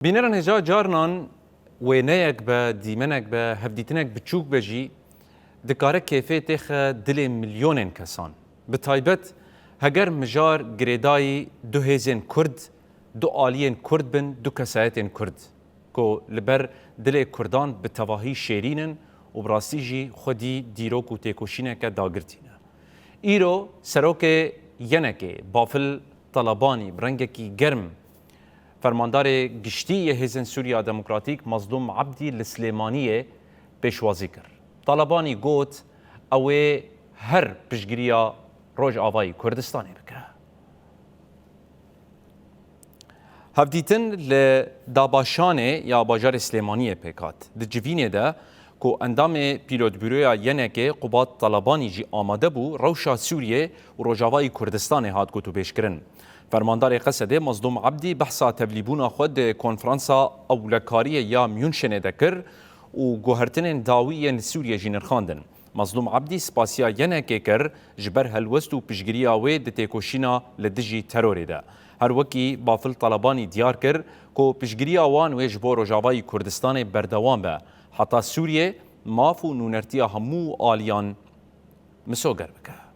بینران هجا جارنان وینایک به دیمنک به هفدیتنک بچوک بجی دکاره کیفه تخ دل میلیونین کسان به تایبت هگر مجار گریدای دو هزین کرد دو آلین کرد بن دو کسایتین کرد کو لبر دل کردان به تواهی شیرینن و براستی جی خودی دیروک و تیکوشینه که داگرتینه ایرو سروک ینکه بافل طلبانی برنگکی گرم فرماندار گشتی هزن سوریا دموکراتیک مظلوم عبدی السلیمانیه پیشوازی کرد. طالبانی گوت اوه هر پشگیریا روج آوای کردستانی بکره. هفدیتن لداباشانه یا باجار سلیمانیه پیکات. ده جوینه ده که اندام پیلوت بیرویا ینه که قبات طالبانی جی آماده بو روشا سوریه و روجاوای کردستان هات گوتو پیش کرن. فرماندار قصده مظلوم عبدی بحثا تبلیبونا خود کنفرانسا اولکاری یا میونشنه دکر و گوهرتن داوی سوریه جینر خواندن. مظلوم عبدی سپاسیا ینه که کر جبر هلوست و پشگیری آوه ده تیکوشینا لدجی تروری ده. هر وکی بافل طلبانی دیار کر که پشگیری آوان و جبو روجاوای کردستان بردوان به حتی سوریه مافو نونرتیا همو آلیان مسوگر بکه.